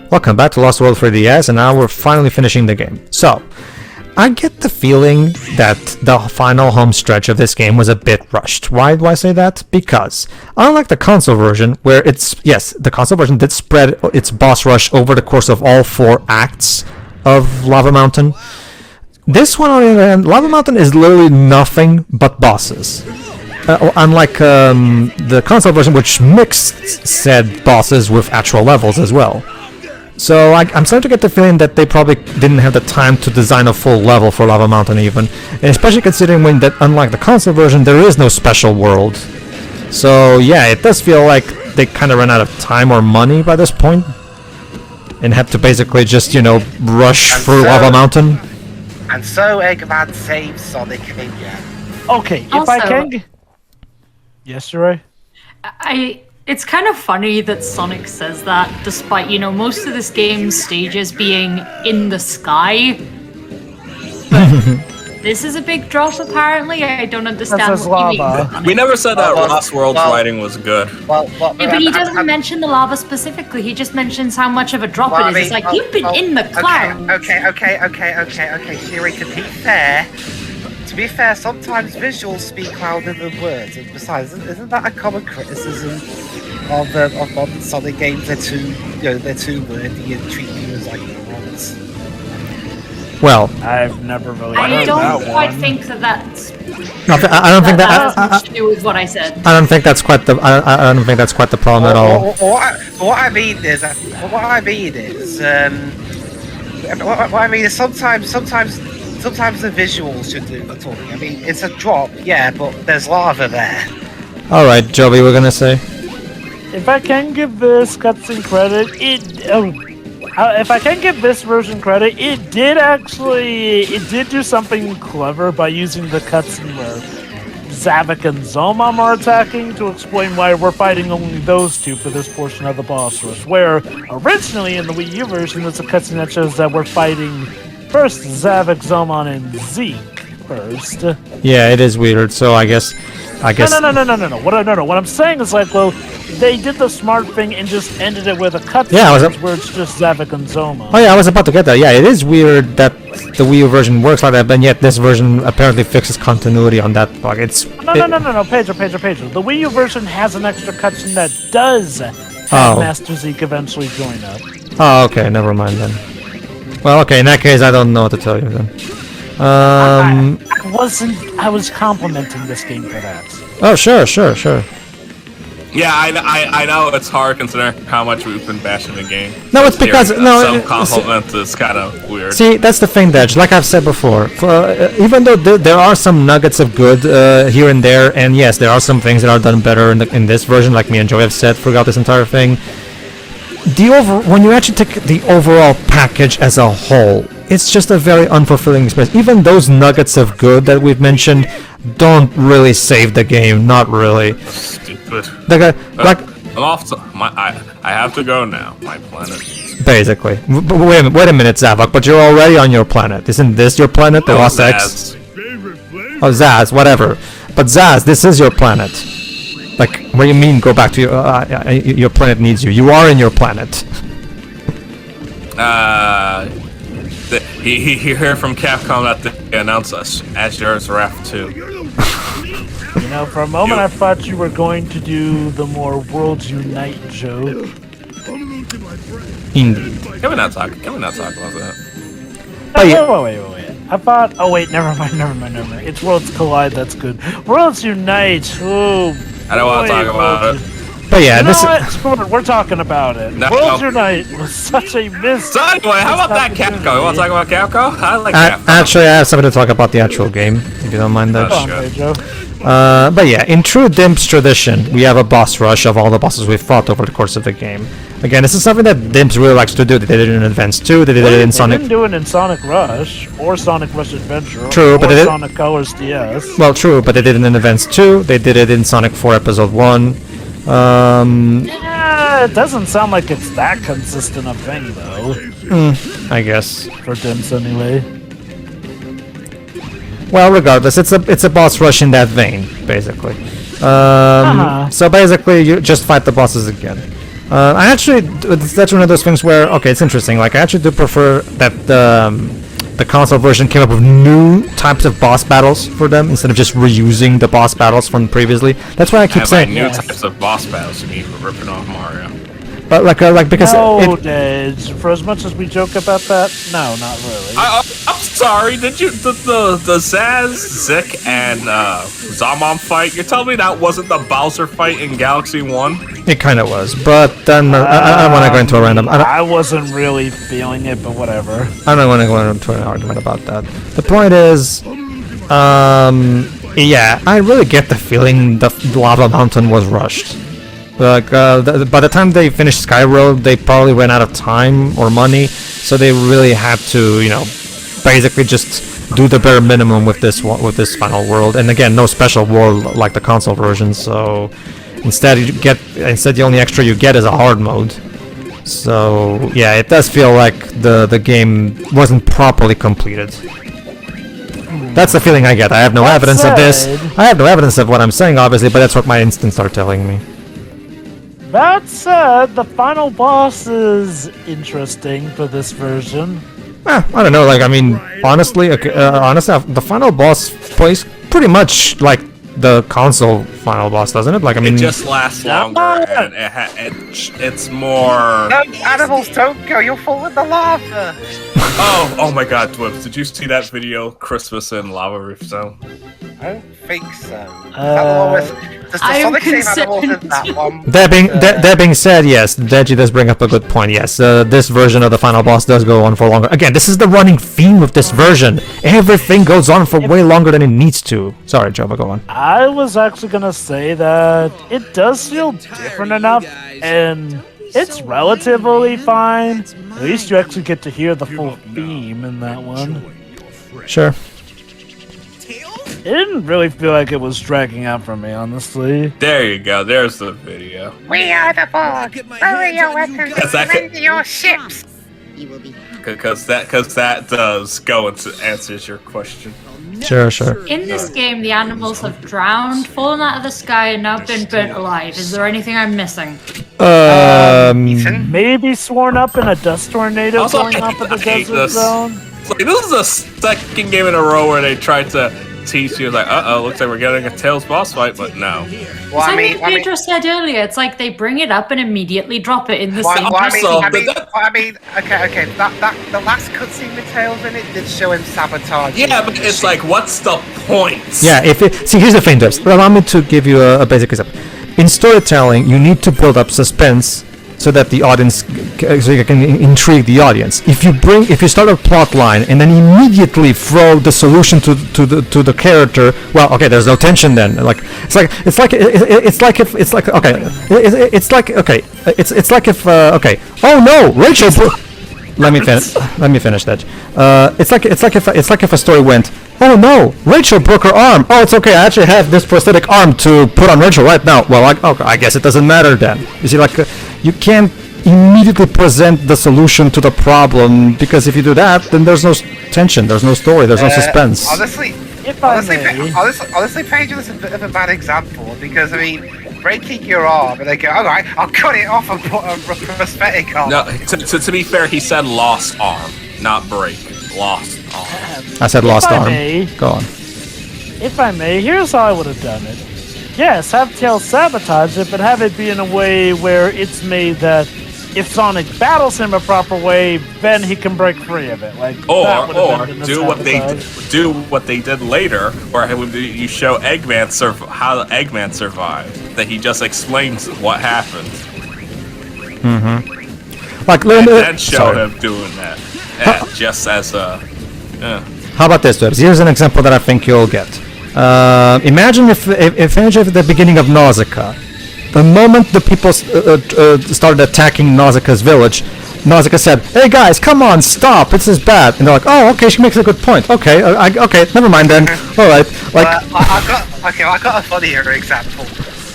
Welcome back to Lost World 3DS, and now we're finally finishing the game. So, I get the feeling that the final home stretch of this game was a bit rushed. Why do I say that? Because, unlike the console version, where the console version did spread its boss rush over the course of all 4 acts of Lava Mountain, this one, on the other hand, Lava Mountain is literally nothing but bosses. Unlike the console version, which mixed said bosses with actual levels as well. So I'm starting to get the feeling that they probably didn't have the time to design a full level for Lava Mountain even, and especially considering that unlike the console version, there is no special world. So yeah, it does feel like they kind of ran out of time or money by this point, and had to basically just, rush through Lava Mountain. And so Eggman saves Sonic again. Okay, if I can... Yes, Ray? It's kind of funny that Sonic says that, despite, most of this game's stages being in the sky. But this is a big drop, apparently. I don't understand what you mean. We never said that Lost World's writing was good. Yeah, but he doesn't mention the lava specifically. He just mentions how much of a drop it is. It's like, you've been in the clouds. Okay, Siri, to be fair, sometimes visuals speak louder than words, and besides, isn't that a common criticism of modern Sonic games? They're too wordy and treat you as like morons. Well, I've never really. I don't quite think that's. I don't think that has much to do with what I said. I don't think that's quite the. I don't think that's quite the problem at all. What I mean is sometimes the visuals should do the talking. I mean, it's a drop, yeah, but there's lava there. All right, Joey, we're gonna say. If I can give this cutscene credit, if I can give this version credit, it did do something clever by using the cutscene where Zavok and Zomam are attacking to explain why we're fighting only those two for this portion of the boss rush. Where originally in the Wii U version, there's a cutscene that shows that we're fighting first Zavok, Zomon, and Zeke first. Yeah, it is weird. So I guess. No. What I'm saying is they did the smart thing and just ended it with a cutscene where it's just Zavok and Zomon. Oh yeah, I was about to get that. Yeah, it is weird that the Wii U version works like that, but yet this version apparently fixes continuity on that bug. No, Pedro. The Wii U version has an extra cutscene that does have Master Zeke eventually join up. Oh, okay, never mind then. Well, okay, in that case, I don't know what to tell you then. I was complimenting this game for that. Oh, sure. Yeah, I know it's hard considering how much we've been bashing the game. No, it's because some compliment is kind of weird. See, that's the thing, Dej. Like I've said before, even though there are some nuggets of good here and there, and yes, there are some things that are done better in this version, like me and Joy have said throughout this entire thing. When you actually take the overall package as a whole, it's just a very unfulfilling experience. Even those nuggets of good that we've mentioned don't really save the game. Not really. Stupid. I'm off to I have to go now. My planet. Basically. Wait a minute, Zavok. But you're already on your planet. Isn't this your planet, the Lost X? Oh, Zaz, whatever. But Zaz, this is your planet. Like, what do you mean go back to your planet needs you? You are in your planet. He heard from Capcom that they announced us SCWRM 2. For a moment I thought you were going to do the more Worlds Unite joke. Indeed. Can we not talk about that? Wait. I thought... Oh, wait, never mind. It's Worlds Collide, that's good. Worlds Unite, oh... I don't want to talk about it. But yeah, Screw it, we're talking about it. No. Worlds Unite was such a miss. So anyway, how about that Capcom? You want to talk about Capcom? I like Capcom. Actually, I have something to talk about the actual game, if you don't mind that. But yeah, in true Dimps tradition, we have a boss rush of all the bosses we've fought over the course of the game. Again, this is something that Dimps really likes to do. They did it in Advance 2, they did it in Sonic... They didn't do it in Sonic Rush, or Sonic Rush Adventure, true, but Sonic Colors DS. Well, true, but they did it in Advance 2, they did it in Sonic 4 Episode 1. Yeah, it doesn't sound like it's that consistent a thing, though. I guess. For Dimps, anyway. Well, regardless, it's a boss rush in that vein, basically. So basically, you just fight the bosses again. I actually, that's one of those things where, okay, it's interesting. Like, I actually do prefer that the console version came up with new types of boss battles for them instead of just reusing the boss battles from previously. That's why I keep saying new types of boss battles you mean for ripping off Mario. But like because No, Dej. For as much as we joke about that, no, not really. I'm sorry. Did you the Zaz, Zik, and Zamon fight? You're telling me that wasn't the Bowser fight in Galaxy 1? it kind of was, but then I don't want to go into a random. I wasn't really feeling it, but whatever. I don't want to go into an argument about that. The point is, yeah, I really get the feeling the Lava Mountain was rushed. Like, by the time they finished Sky Road, they probably ran out of time or money, so they really had to, you know, basically just do the bare minimum with this final world. And again, no special world like the console version. So instead, the only extra you get is a hard mode. So yeah, it does feel like the game wasn't properly completed. That's the feeling I get. I have no evidence of this. I have no evidence of what I'm saying, obviously, but that's what my instincts are telling me. That said, the final boss is interesting for this version. I don't know. Like, I mean, honestly, the final boss plays pretty much like the console final boss, doesn't it? Like, I mean, It just lasts longer, and it's more. No, animals don't go. You'll fall in the lava. Oh my God, Dwibs! Did you see that video, Christmas in Lava Reef Zone? I don't think so. Is that the one with, does the I am Sonic save animals in concerned. that one? that being said, yes, Deji does bring up a good point. Yes, this version of the final boss does go on for longer. Again, this is the running theme of this version. Everything goes on for way longer than it needs to. Sorry, Jova, go on. I was actually gonna say that it does feel different enough, and it's relatively fine. At least you actually get to hear the full theme in that one. Sure. It didn't really feel like it was dragging out for me, honestly. There you go. There's the video. We are the Borg. Lower your weapons and surrender your ships. Because that does go into answers your question. Sure. In this game, the animals have drowned, fallen out of the sky, and now been burnt alive. Is there anything I'm missing? Ethan? Maybe sworn up in a dust tornado Also, going off of the I hate desert this. zone. It's like, this is the second game in a row where they tried to tease you like, looks like we're getting a Tails boss fight, but no. Well, I mean, Pedro said earlier, it's like they bring it up and immediately drop it in the same okay. The last cutscene with Tails in it did show him sabotage. Yeah, but it's like, what's the point? Yeah, see, here's the thing, Debs. Allow me to give you a basic example. In storytelling, you need to build up suspense so that the audience, so you can intrigue the audience. If you start a plot line and then immediately throw the solution to the character, well, okay, there's no tension then. Like it's like if oh no, Rachel. Let me finish that. It's like if a story went, oh no, Rachel broke her arm. Oh, it's okay. I actually have this prosthetic arm to put on Rachel right now. Well, I guess it doesn't matter then. You see, like you can't immediately present the solution to the problem, because if you do that, then there's no tension, there's no story, there's no suspense. Honestly, Pedro is a bit of a bad example, because I mean, breaking your arm and they go, alright, I'll cut it off and put a prosthetic on. No, to be fair, he said lost arm, not break. Lost arm. I said lost arm. Go on. If I may, here's how I would have done it. Yes, have Tails sabotage it, but have it be in a way where it's made that if Sonic battles him a proper way, then he can break free of it. Like, Or do do what they did later, where you show Eggman how Eggman survived. That he just explains what happened. Like, And then show him doing that, just as a. How about this, Debs? Here's an example that I think you'll get. Imagine if at the beginning of Nausicaa, the moment the people started attacking Nausicaa's village, Nausicaa said, "Hey guys, come on, stop! This is bad." And they're like, "Oh, okay, she makes a good point. Okay, okay, never mind then. All right." Like, I got a funnier example.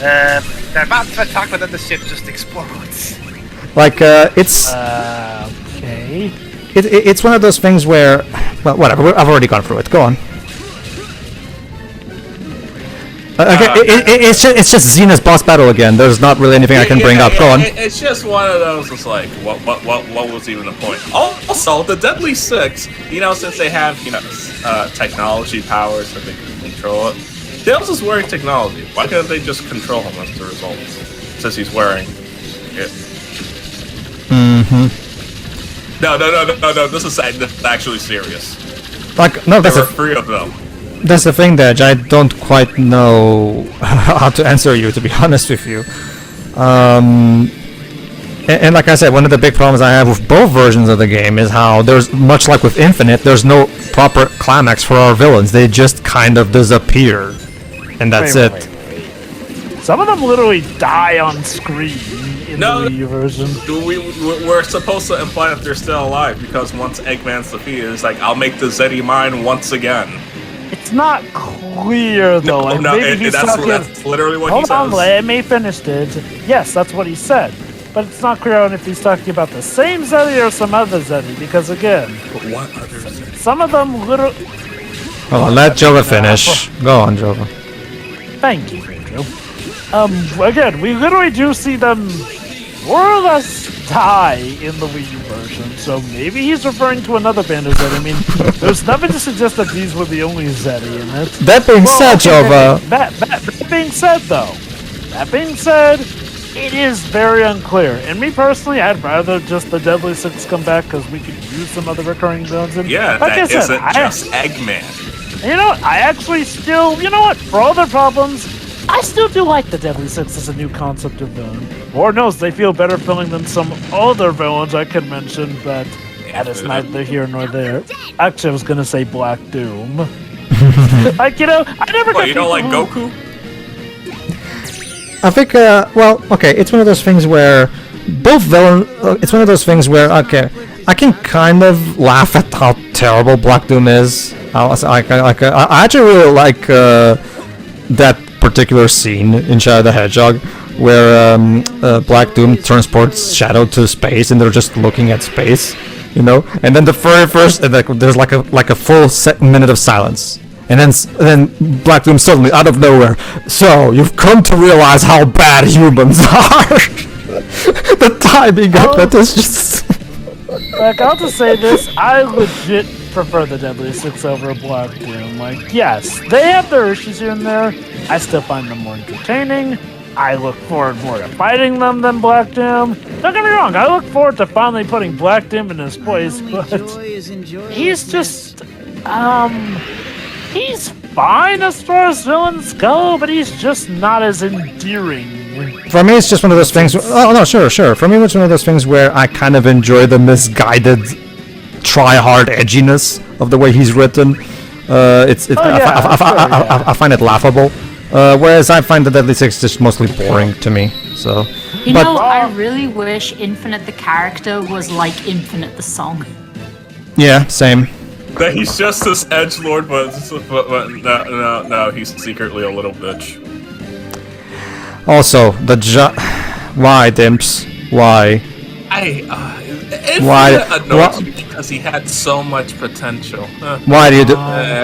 They're about to attack, but then the ship just explodes. like it's okay. It's one of those things where, well, whatever. I've already gone through it. Go on. It's just Xena's boss battle again. There's not really anything I can bring up. Go on. It's just one of those. It's like, what was even the point? Also, the Deadly Six. Since they have technology powers that they can control it. Tails is wearing technology. Why couldn't they just control him as the result? Since he's wearing it. No. This is actually serious. There were 3 of them. That's the thing, Dej. I don't quite know how to answer you, to be honest with you. And like I said, one of the big problems I have with both versions of the game is how there's, much like with Infinite, there's no proper climax for our villains. They just kind of disappear. And that's it. Wait. Some of them literally die on screen in the Wii U version. We're supposed to imply that they're still alive because once Eggman's defeated, it's like, I'll make the Zeddy mine once again. It's not clear though. That's literally what he says. Hold on, let me finish it. Yes, that's what he said. But it's not clear on if he's talking about the same Zeddy or some other Zeddy, because again... But what other Zeddy? Some of them literally... Hold on, let Jova finish. Go on, Jova. Thank you, Pedro. Again, we literally do see them more or less die in the Wii U version, so maybe he's referring to another band of Zeddy. I mean, there's nothing to suggest that these were the only Zeddy in it. That being said, Jova... That being said, though, it is very unclear. And me personally, I'd rather just the Deadly Six come back because we could use some other recurring villains. And yeah, like that isn't just Eggman. I actually still, for all their problems, I still do like the Deadly Six as a new concept of villain. Lord knows they feel better filling than some other villains I could mention, but that is neither here nor there. Actually, I was gonna say Black Doom. I never. What, you don't like Goku? I think, it's one of those things where it's one of those things where, I can kind of laugh at how terrible Black Doom is. I actually really like that particular scene in Shadow the Hedgehog where Black Doom transports Shadow to space and they're just looking at space, and then the very first, there's like a full minute of silence. And then Black Doom suddenly, out of nowhere, so you've come to realize how bad humans are. The timing of it is just... I'll just say this, I legit prefer the Deadly Six over Black Doom. Yes, they have their issues here and there. I still find them more entertaining. I look forward more to fighting them than Black Doom. Don't get me wrong, I look forward to finally putting Black Doom in his place, but he's just... He's fine as far as villains go, but he's just not as endearing. For me, it's just one of those things... Oh, no, sure. For me, it's one of those things where I kind of enjoy the misguided, try-hard edginess of the way he's written. I find it laughable. Whereas I find the Deadly Six just mostly boring to me, so... I really wish Infinite the character was like Infinite the song. Yeah, same. That he's just this edgelord, but no, he's secretly a little bitch. Also, why, Dimps? Why? Why? Annoys me because he had so much potential. Why do you do?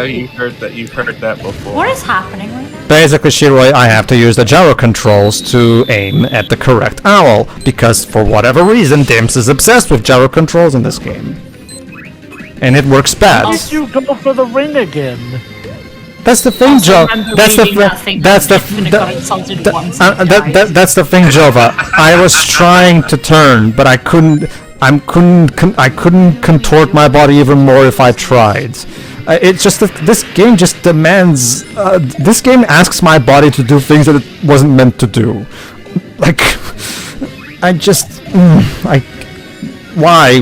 You've heard that before. What is happening right now? Basically, Shiroi, I have to use the gyro controls to aim at the correct owl, because for whatever reason, Dimps is obsessed with gyro controls in this game. And it works bad. Why did you go for the ring again? That's the thing, Joe. That's the thing, Jova. I was trying to turn, but I couldn't contort my body even more if I tried. It's just that this game just demands. This game asks my body to do things that it wasn't meant to do. Why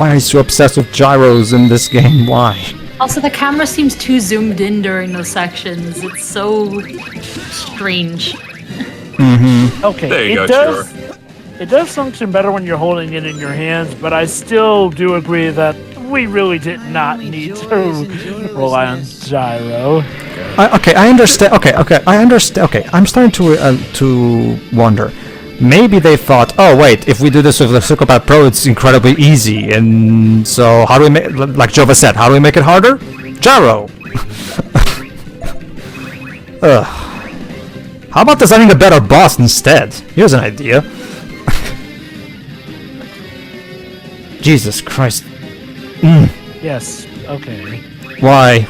are you so obsessed with gyros in this game? Why? Also, the camera seems too zoomed in during those sections. It's so strange. Okay, there you it does function better when you're holding it in your hands, but I still do agree that we really did not need to rely on gyro. I understand. Okay, I understand. Okay, I'm starting to wonder. Maybe they thought, oh wait, if we do this with the Psychopath Pro, it's incredibly easy, and so how do we make, like Jova said, how do we make it harder? Gyro! How about designing a better boss instead? Here's an idea. Jesus Christ. Yes. Okay. Why,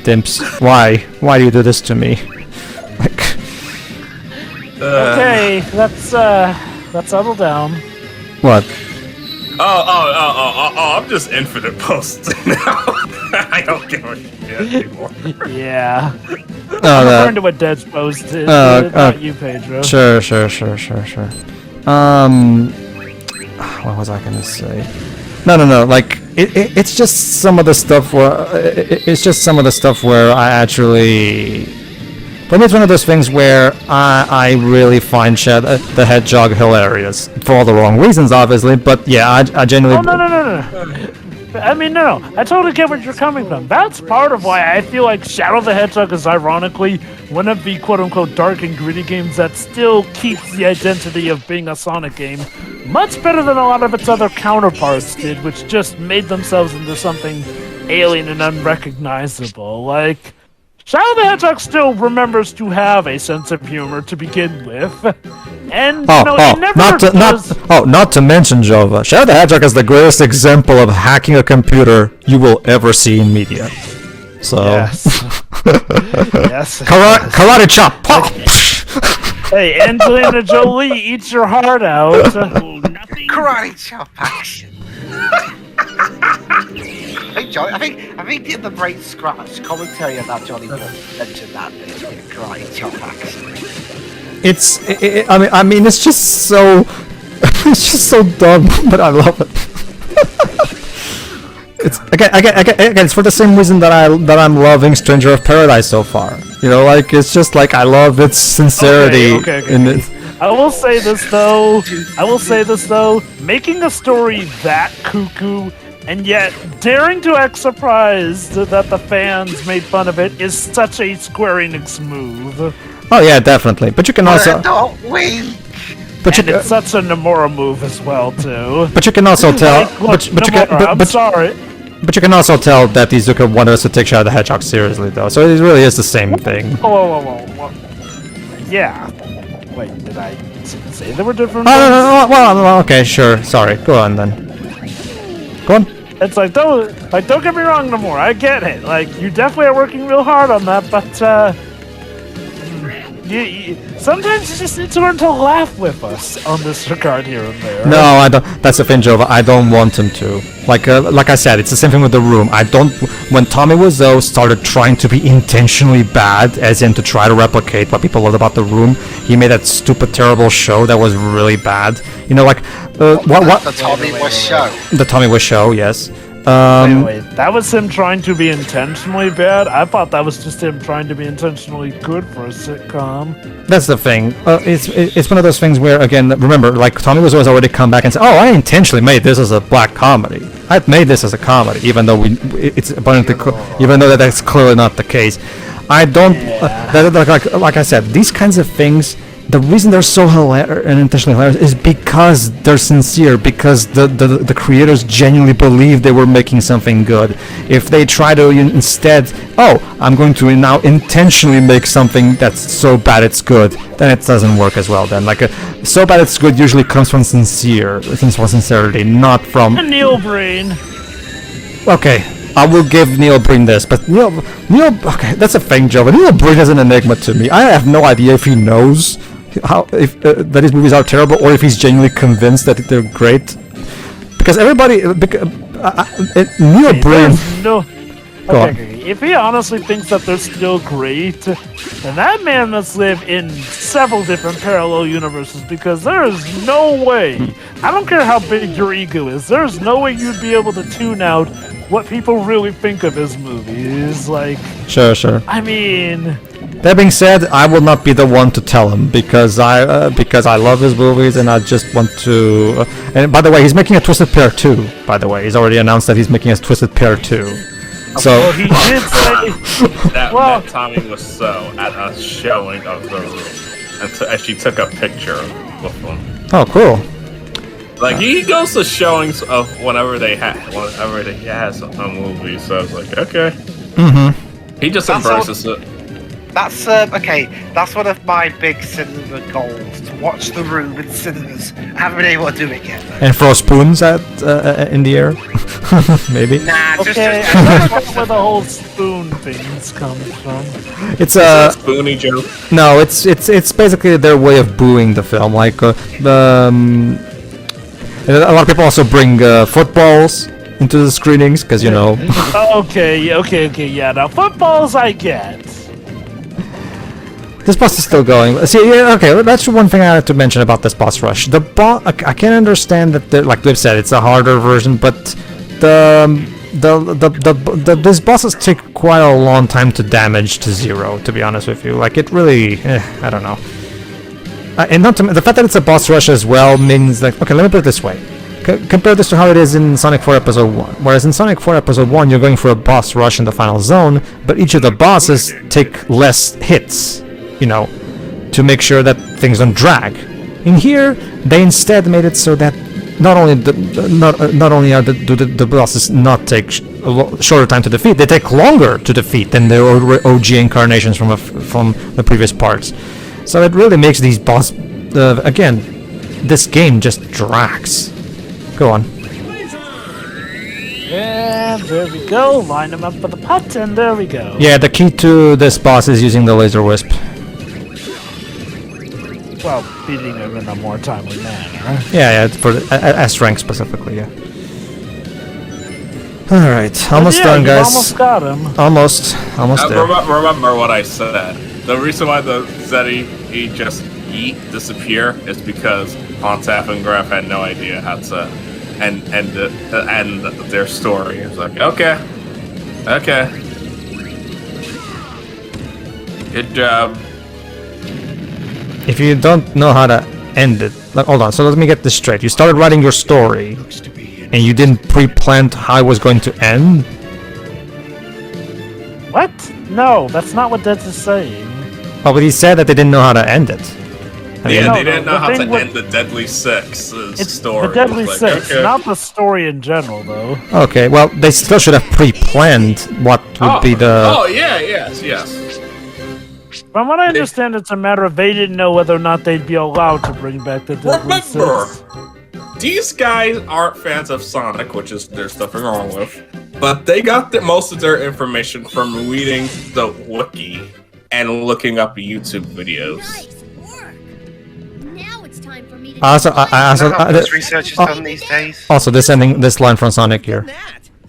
Dimps? Why do you do this to me? Like, Okay. Let's settle down. what? Oh, I'm just infinite posts now. I don't give a shit anymore. Yeah. Oh, Referring to what Dead's posted, not you, Pedro. Sure. What was I gonna say? No. Like, it's just some of the stuff where it's just some of the stuff where I actually. For me, it's one of those things where I really find Shadow the Hedgehog hilarious for all the wrong reasons, obviously. But yeah, I genuinely. Oh no. I mean, no. I totally get where you're coming from. That's part of why I feel like Shadow the Hedgehog is ironically one of the quote-unquote dark and gritty games that still keeps the identity of being a Sonic game much better than a lot of its other counterparts did, which just made themselves into something alien and unrecognizable. Like, Shadow the Hedgehog still remembers to have a sense of humor to begin with, and it never not to mention, Jova, Shadow the Hedgehog is the greatest example of hacking a computer you will ever see in media. So, yes, yes, karate chop. Hey, Angelina Jolie, eat your heart out. Karate chop action. I think in the Brain Scratch commentary on that Johnny mentioned that karate chop action. I mean, it's just so, it's just so dumb, but I love it. It's again, it's for the same reason that I'm loving Stranger of Paradise so far. You know, like, it's just like I love its sincerity in it. I will say this though, making a story that cuckoo and yet daring to act surprised that the fans made fun of it is such a Square Enix move. Oh yeah, definitely. But you can also. Don't win. But and it's such a Nomura move as well too. But you can also tell. Sorry. But you can also tell that Izuka wanted us to take Shadow the Hedgehog seriously, though. So it really is the same thing. Whoa. Yeah. Wait, did I say there were different? No. Well, okay, sure. Sorry. Go on then. Go on. It's like don't get me wrong, Nomura. I get it. Like, you definitely are working real hard on that, but sometimes you just need to learn to laugh with us on this regard here and there. No, I don't. That's the thing, Jova. I don't want him to. Like I said, it's the same thing with The Room. I don't. When Tommy Wiseau started trying to be intentionally bad, as in to try to replicate what people loved about The Room, he made that stupid, terrible show that was really bad. You know, like what? The Tommy Wiseau show. The Tommy Wiseau show, yes. Wait, that was him trying to be intentionally bad? I thought that was just him trying to be intentionally good for a sitcom. That's the thing. It's one of those things where, again, remember, like, Tommy Wiseau has already come back and said, "Oh, I intentionally made this as a black comedy. I made this as a comedy," even though it's abundantly, even though that's clearly not the case. I don't. Like I said, these kinds of things. The reason they're so hilarious and intentionally hilarious is because they're sincere, because the creators genuinely believe they were making something good. If they try to instead, I'm going to now intentionally make something that's so bad it's good, then it doesn't work as well then. Like, so bad it's good usually comes from sincerity, not from... Neil Breen. Okay, I will give Neil Breen this, but Neil, okay, that's a thing, Joe, but Neil Breen is an enigma to me. I have no idea if he knows that his movies are terrible, or if he's genuinely convinced that they're great. Because everybody, Neil Breen. If he honestly thinks that they're still great, then that man must live in several different parallel universes. Because there is no way, I don't care how big your ego is, there's no way you'd be able to tune out what people really think of his movies. Like, sure. I mean. That being said, I will not be the one to tell him because I love his movies and I just want to. And by the way, he's making a Twisted Pair 2. By the way, he's already announced that he's making a Twisted Pair 2. So well, he did say that Tommy Wiseau at a showing of The Room, and she took a picture with him. Oh, cool. Like, he goes to showings of whenever he has a movie, so I was like, okay. Mm-hmm. He just embraces it. That's okay. That's one of my big cinema goals: to watch The Room in cinemas. I haven't been able to do it yet. Though. And throw spoons at in the air, maybe. Nah, Okay, just I don't know watch where the whole spoon things come from. It's Spoony joke. no, it's basically their way of booing the film. Like a lot of people also bring footballs into the screenings because you know. Okay, yeah. Now footballs, I get. This boss is still going. See, yeah, okay, that's one thing I had to mention about this boss rush. The boss, I can understand that, like we've said, it's a harder version, but these bosses take quite a long time to damage to 0. To be honest with you, like it really, I don't know. And not to, the fact that it's a boss rush as well means like, okay, let me put it this way. Compare this to how it is in Sonic 4 Episode 1. Whereas in Sonic 4 Episode 1, you're going for a boss rush in the final zone, but each of the bosses take less hits. You know, to make sure that things don't drag. In here, they instead made it so that not only do the bosses not take shorter time to defeat, they take longer to defeat than the OG incarnations from the previous parts. So it really makes these boss again. This game just drags. Go on. And there we go. Line them up for the putt, and there we go. Yeah, the key to this boss is using the laser wisp. Well, beating him in a more timely manner. Yeah, it's for the S rank specifically. Yeah. All right, almost done, you guys. almost got him. Almost there. Remember what I said. The reason why the Zeddy just disappear is because Pontaf and Graf had no idea how to end their story. It's like, okay, good job. If you don't know how to end it, like, hold on. So let me get this straight. You started writing your story, and you didn't pre-plan how it was going to end. What? No, that's not what Dead is saying. Oh, but he said that they didn't know how to end it. I mean, Yeah, no, they didn't the know how to thing with- end the Deadly Six It's story. the Deadly It was Six, okay. not the story in general, though. Okay, well, they still should have pre-planned what would be the. Oh, yeah, yes. From what I understand, it's a matter of they didn't know whether or not they'd be allowed to bring back the Deadly Remember, Six. these guys aren't fans of Sonic, which is there's nothing wrong with, but they got most of their information from reading the wiki and looking up YouTube videos. Nice work. Now it's time for me to I also, how much research is done these days. also this line from Sonic here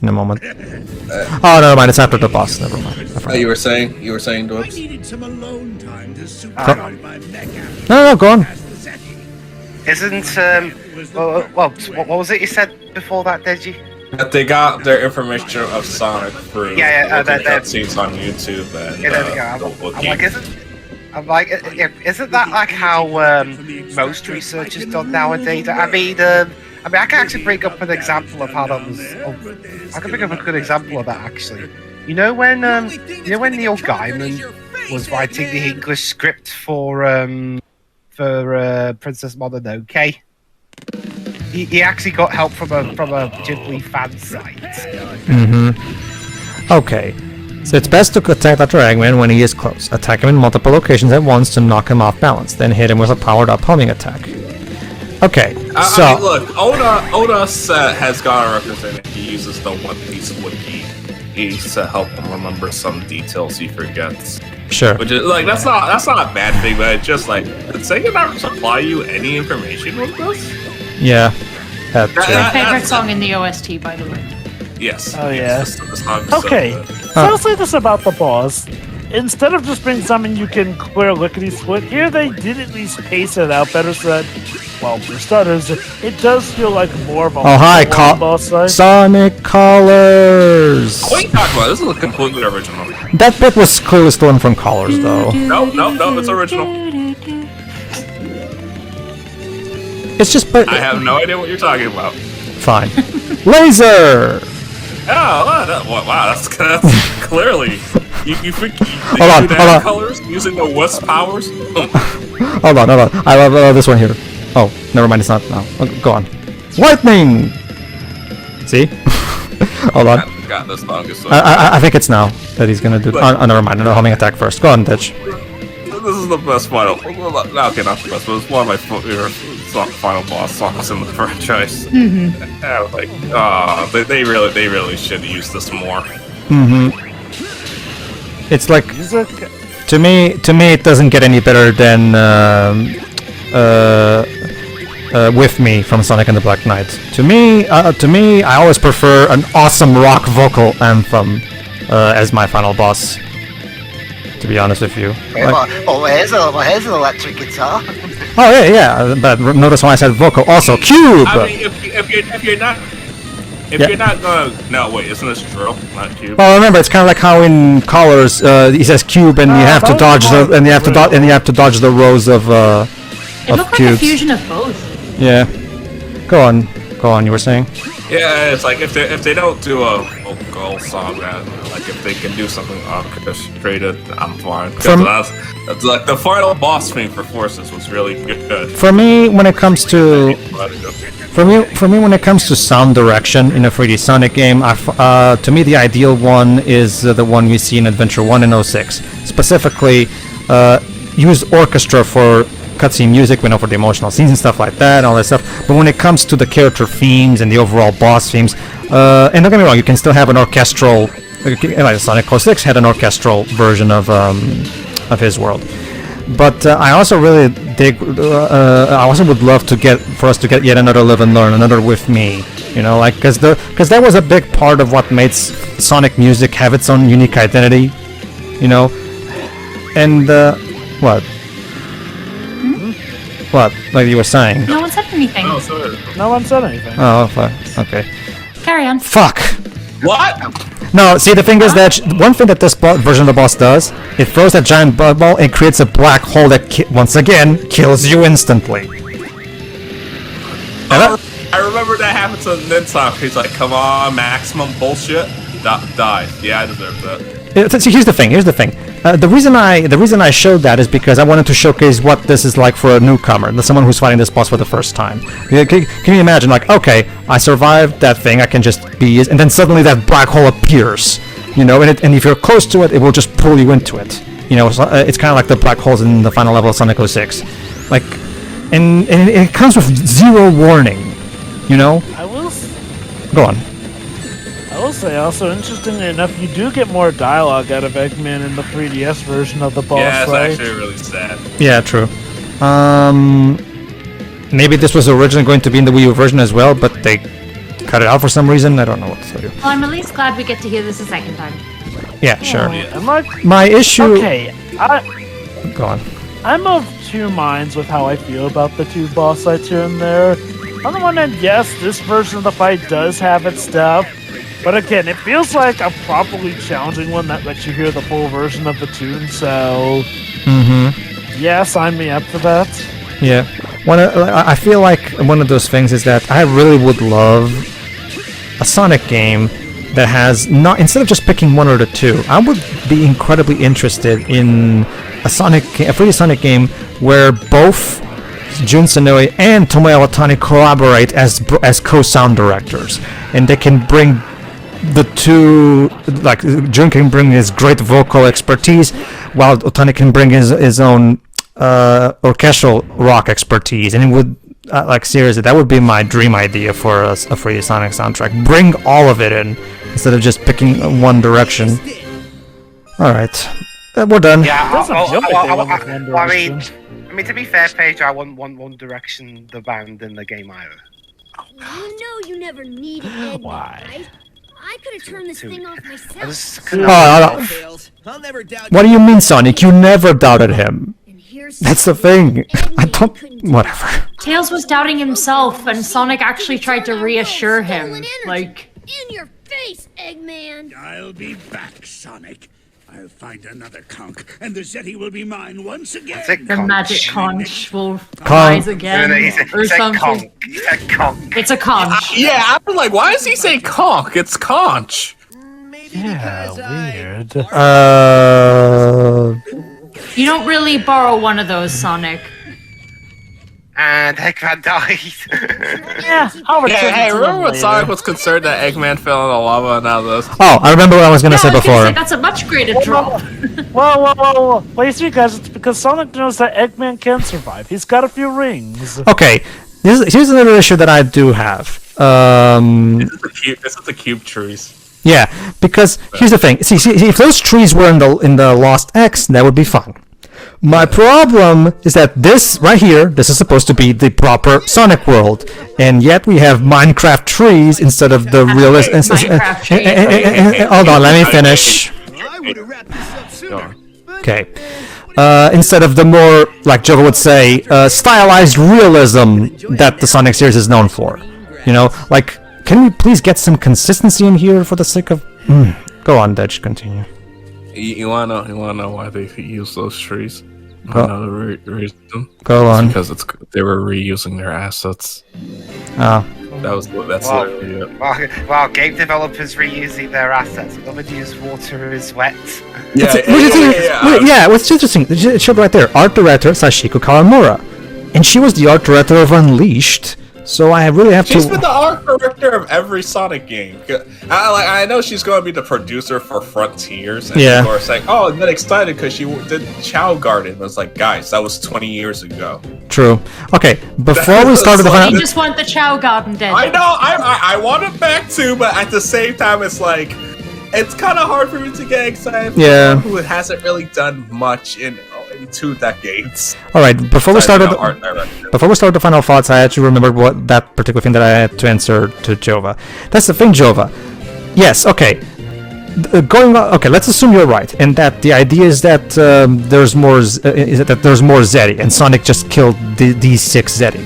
in a moment. Oh, never mind. It's after the boss. Never mind. I forgot. You were saying, Dwarves? needed some alone time to supercharge my mecha. No, go on. Isn't well, what was it you said before that, Deji? That they got their information of Sonic through Yeah, looking that- cutscenes on YouTube and Yeah, there we go. I'm like, isn't that like how most research is done nowadays? I mean, I can actually bring up an example of how that was. I can bring up a good example of that actually. You know when Neil Gaiman was writing the English script for Princess Mononoke, he actually got help from a Ghibli fan site. Okay. So it's best to attack Dr. Eggman when he is close. Attack him in multiple locations at once to knock him off balance. Then hit him with a powered-up homing attack. Okay, so... I mean, look, Oda has gone on record saying that he uses the One Piece wiki to help him remember some details he forgets. Sure. Which is like that's not a bad thing, but it's just like did Sega not supply you any information with this? Yeah. That's true. My favorite song in the OST, by the way. Yes. Oh, yeah. Yes, the song's Okay, so good. so I'll say this about the boss. Instead of just being something you can clear lickety-split, here they did at least pace it out better so that, well, for starters, it does feel like more of a Oh, hi, full-on boss fight. Sonic Colors! What are you talking about? This is completely original. That bit was clearly stolen from Colors, though. No, it's original. It's just... I have no idea what you're talking about. Fine. Laser! Wow, that's clearly. You think you Hold on, do that hold on. colors using the Wisp powers? Hold on. I love this one here. Oh, never mind, it's not now. Go on. Lightning! See? Hold on. forgot this longest. I think it's now that he's gonna do. Oh, never mind. No, homing attack first. Go on, Ditch. This is the best final. Okay, not the best, but it's one of my favorite final boss songs in the franchise. Mm-hmm. I was like, they really should use this more. Mm-hmm. It's like to me, it doesn't get any better than With Me from Sonic and the Black Knight. To me, I always prefer an awesome rock vocal anthem as my final boss. To be honest with you. Here's an electric guitar. Oh yeah, but notice when I said vocal, also Cube. I mean, if you're not gonna wait, isn't this drill, not Cube? Well, remember, it's kind of like how in Colors he says Cube, and you have to dodge dodge the rows of It looked like a fusion of both. Yeah. Go on. You were saying? Yeah, it's like if they don't do a vocal song, that like if they can do something orchestrated, I'm fine. That's like the final boss theme for Forces was really good. For me, when it comes to sound direction in a 3D Sonic game, to me the ideal one is the one we see in Adventure 1 in 06. Specifically, use orchestra for cutscene music, for the emotional scenes and stuff like that, all that stuff. But when it comes to the character themes and the overall boss themes, and don't get me wrong, you can still have an orchestral. Like Sonic 06 had an orchestral version of his world. But I also really dig. I also would love for us to get yet another Live and Learn, another With Me. Because that was a big part of what made Sonic music have its own unique identity. And what? What? Like you were saying? No one said anything. Oh, sorry. No one said anything. Oh, fuck. Okay. Carry on. Fuck! What? No, see, the thing is that one thing that this version of the boss does, it throws that giant bug ball and creates a black hole that, once again, kills you instantly. I remember that happened to Nintok. He's like, come on, maximum bullshit. Die. Yeah, I deserve that. See, here's the thing. The reason I showed that is because I wanted to showcase what this is like for a newcomer, someone who's fighting this boss for the first time. Can you imagine, like, okay, I survived that thing, I can just be, and then suddenly that black hole appears, and if you're close to it, it will just pull you into it. It's kind of like the black holes in the final level of Sonic 06. Like, and it comes with zero warning, Go on. I will say also, interestingly enough, you do get more dialogue out of Eggman in the 3DS version of the boss Yeah, fight. it's actually really sad. Yeah, true. Maybe this was originally going to be in the Wii U version as well, but they cut it out for some reason. I don't know what to tell you. Well, I'm at least glad we get to hear this a second time. Yeah, sure. My issue... Okay, Go on. I'm of two minds with how I feel about the two boss fights here and there. On the one hand, yes, this version of the fight does have its stuff, but again, it feels like a properly challenging one that lets you hear the full version of the tune, so... Yeah, sign me up for that. Yeah. I feel like one of those things is that I really would love a Sonic game that has instead of just picking one or the two, I would be incredibly interested in a 3D Sonic game where both Jun Senoue and Tomoya Watani collaborate as co-sound directors, and they can bring the two, like Jun can bring his great vocal expertise, while Otani can bring his own orchestral rock expertise, and it would seriously, that would be my dream idea for a 3D Sonic soundtrack. Bring all of it in instead of just picking one direction. All right, we're done. Yeah, I mean, to be fair, Pedro, I want One Direction, the band, in the game either. You never needed Eggman. Why? I could have turned this thing off myself. What do you mean, Sonic? You never doubted him. That's the thing. I don't... Whatever. Tails was doubting himself, and Sonic actually tried to reassure him. Like... In your face, Eggman! I'll be back, Sonic. I'll find another conch, and the Zeti will be mine once again. The magic conch will rise again, or something. He said conch. It's a conch. Yeah, I was like, why does he say conch? It's conch. Yeah, weird. You don't really borrow one of those, Sonic. and Eggman died. Yeah, I'll return Yeah, hey, to them remember when later. Sonic was concerned that Eggman fell in the lava and now this? Oh, I remember what I was gonna say I was gonna before. say, that's a much greater drop. Whoa. Well, you see, guys, it's because Sonic knows that Eggman can survive. He's got a few rings. Okay, here's another issue that I do have. This is the cube trees. Yeah, because here's the thing. See, if those trees were in the Lost X, that would be fun. My problem is that this right here, this is supposed to be the proper Sonic world, and yet we have Minecraft trees instead of the realist. Minecraft trees. Hold on, let me finish. I would have wrapped this up sooner. Okay. Instead of the more, like Jova would say, stylized realism that the Sonic series is known for. You know, like, can we please get some consistency in here for the sake of... Go on, Dej, continue. You wanna know why they use those trees? Go- Another reason. Go on. Because they were reusing their assets. Oh. That's Wow. literally it. Well, game developers reusing their assets. Nobody use water is wet. Yeah, what's interesting, it showed right there, art director Sashiko Kawamura. And she was the art director of Unleashed, so I really have She's to... been the art director of every Sonic game. I know she's going to be the producer for Frontiers, and Yeah. people are saying, "Oh, I'm not excited because she did Chow Garden." I was like, guys, that was 20 years ago. True. Okay, before we started the It's like- final... You just want the Chow Garden dead. I know, I want it back too, but at the same time, it's like, it's kind of hard for me to get excited for Yeah. someone who hasn't really done much in 2 decades. Alright, before we started... Art director. Before we start the final thoughts, I actually remembered what that particular thing that I had to answer to Jova. That's the thing, Jova. Yes, okay. Okay, let's assume you're right, and that the idea is that there's more Zeddy, and Sonic just killed these 6 Zeddy.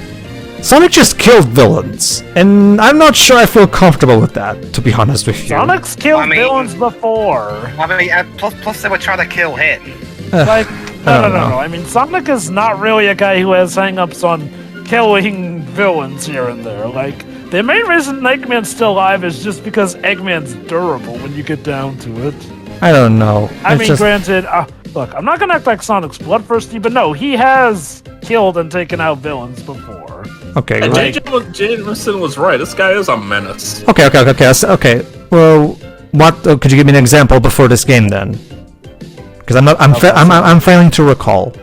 Sonic just killed villains, and I'm not sure I feel comfortable with that, to be honest with you. Sonic's killed I mean- villains before. I mean, plus they were trying to kill him. Like, don't no. know. I mean, Sonic is not really a guy who has hang-ups on killing villains here and there. Like, the main reason Eggman's still alive is just because Eggman's durable when you get down to it. I don't know. I It's mean, just- granted, look, I'm not gonna act like Sonic's bloodthirsty, but no, he has killed and taken out villains before. Okay, And right. Jameson was right. This guy is a menace. Okay. Well, what? Could you give me an example before this game then? Because I'm failing to recall.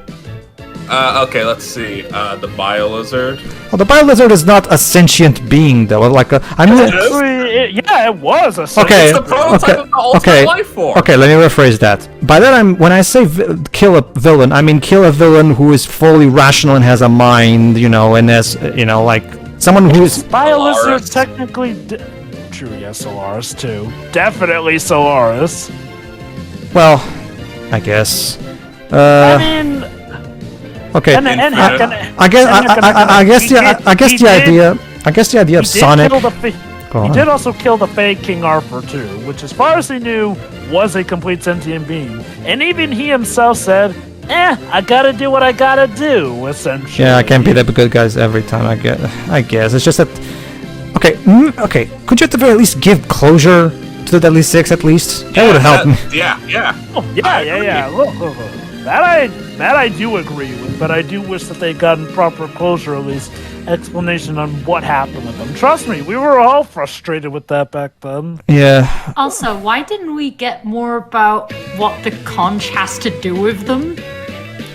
Okay, let's see. The Biolizard. Well, the Biolizard is not a sentient being, though. Like, I mean, Actually, it was a okay, It's the prototype of the ultimate life form. Okay, let me rephrase that. By that, when I say kill a villain, I mean kill a villain who is fully rational and has a mind, you know, and has, you know, like someone who is. Biolizard Solaris. technically. True, yes, Solaris too. Definitely Solaris. Well, I guess. I mean, Okay. and heck, I guess the idea of Sonic. Go He on. did also kill the fake King Arthur too, which, as far as he knew, was a complete sentient being. And even he himself said, I gotta do what I gotta do, essentially. Yeah, I can't beat up good guys every time. I guess it's just that. Okay, okay. Could you at the very least give closure to the Deadly Six at least? That would have helped me. Yeah. Oh, yeah. Look. That I do agree with, but I do wish that they'd gotten proper closure, at least explanation on what happened with them. Trust me, we were all frustrated with that back then. Yeah. Also, why didn't we get more about what the conch has to do with them?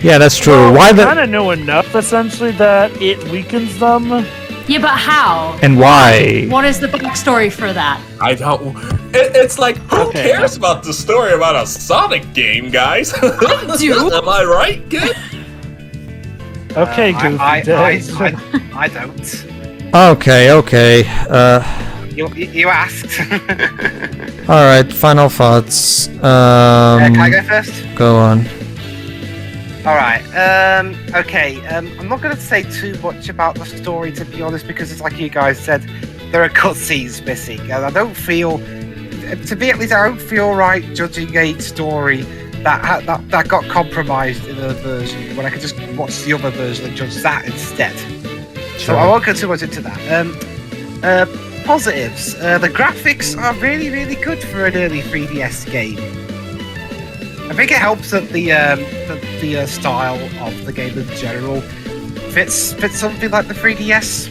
Yeah, that's true. Why We the kind of know enough, essentially, that it weakens them. Yeah, but how? and why? What is the backstory for that? I don't. It's like, who Okay. cares about the story about a Sonic game, guys? do. Am I right? Good. Okay, Goofy I Days. don't. Okay. You asked. All right. Final thoughts. Can I go first? Go on. Alright, okay, I'm not going to say too much about the story, to be honest, because it's like you guys said, there are cutscenes missing, and I don't feel, to me at least, I don't feel right judging a story that got compromised in a version, when I could just watch the other version and judge that instead. So I won't go too much into that. Positives, the graphics are really, really good for an early 3DS game. I think it helps that the style of the game in general fits something like the 3DS.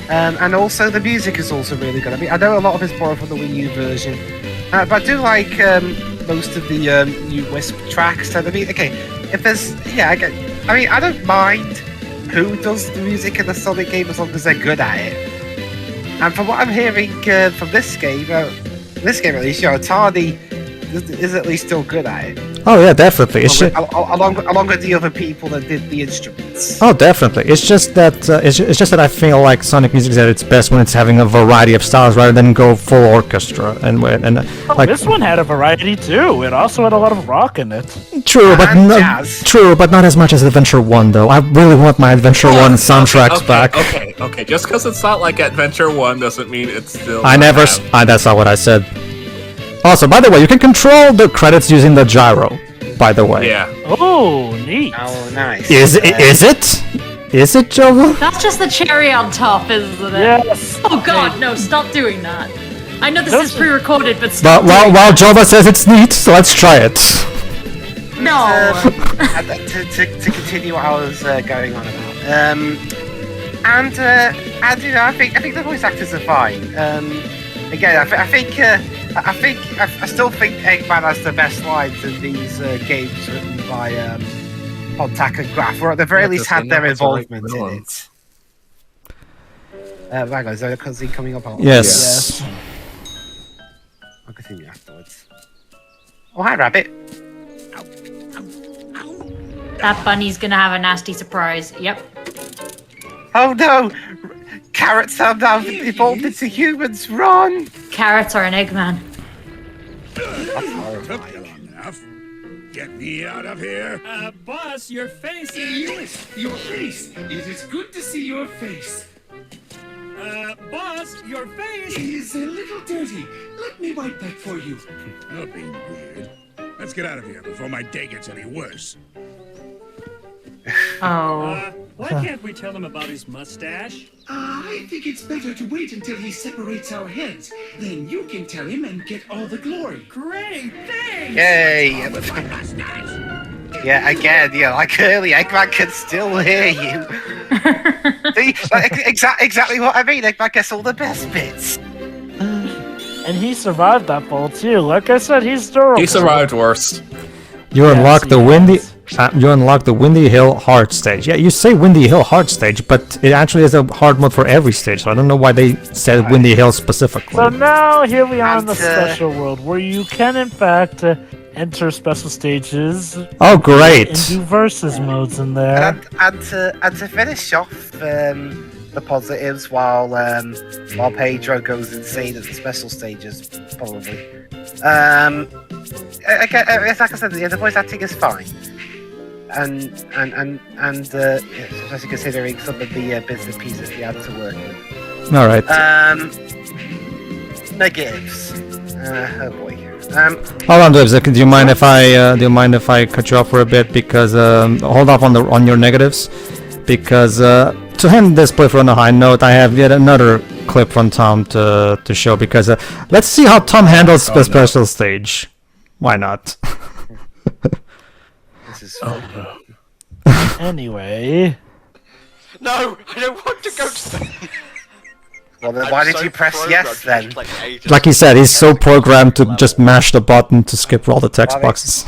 And also the music is also really good. I mean, I know a lot of it's borrowed from the Wii U version, but I do like most of the new Wisp tracks. And I mean, okay, if there's I mean, I don't mind who does the music in the Sonic game as long as they're good at it. And from what I'm hearing from this game at least, Tani is at least still good at it. Oh yeah, definitely. Along with the other people that did the instruments. Oh, definitely. It's just that I feel like Sonic music is at its best when it's having a variety of styles rather than go full orchestra and like this one had a variety too. It also had a lot of rock in it. True, but jazz. true, but not as much as Adventure 1 though. I really want my Adventure 1 soundtracks back. Okay. Just because it's not like Adventure 1 doesn't mean it's still. That's not what I said. Also, by the way, you can control the credits using the gyro. By the way. Yeah. Oh, neat. Oh, nice. Is it? Is it, Jova? That's just the cherry on top, isn't it? Yes. Oh god, no, stop doing that. I know this is pre-recorded, but But stop while Jova says it's neat, so let's try it. No. To continue what I was going on about. And you know, I think the voice actors are fine. Again, I still think Eggman has the best lines in these games written by Pontac and Graf, or at the very least had their involvement in it. Hang on, is there a cutscene coming up? Yes. I'll continue afterwards. Oh, hi, Rabbit. That bunny's gonna have a nasty surprise. Yep. Oh no! Carrots have now evolved into humans. Run! Carrots are an Eggman. That's horrifying. Long enough. Get me out of here. Boss, your face Yes, your face. It is good to see your face. Boss, your face It is a little dirty. Let me wipe that for you. You're being weird. Let's get out of here before my day gets any worse. Oh. Why can't we tell him about his mustache? I think it's better to wait until he separates our heads. Then you can tell him and get all the glory. Great, thanks! Yay! Yeah, again, like earlier, Eggman can still hear you. See, exactly what I mean. Eggman gets all the best bits. And he survived that fall too. Like I said, he's durable. He survived worse. You unlock the windy. has. You unlock the Windy Hill hard stage. Yeah, you say Windy Hill hard stage, but it actually is a hard mode for every stage. So I don't know why they said Windy Hill specifically. So now here we are in the And, special world where you can in fact enter special stages Oh, great! and do versus modes in there. And to finish off the positives, while Pedro goes insane at the special stages, probably. Again, it's like I said, the voice acting is fine. And especially considering some of the bits and pieces we had to work with. All right. Negatives. Oh boy. Hold on, Dibs. Do you mind if I cut you off for a bit? Because hold off on your negatives. Because to end this playthrough on a high note, I have yet another clip from Tom to show. Because let's see how Tom handles the special stage. Why not? This is Anyway. No, I don't want to go to the... Well, then why did you press yes then? Like he said, he's so programmed to just mash the button to skip all the text boxes.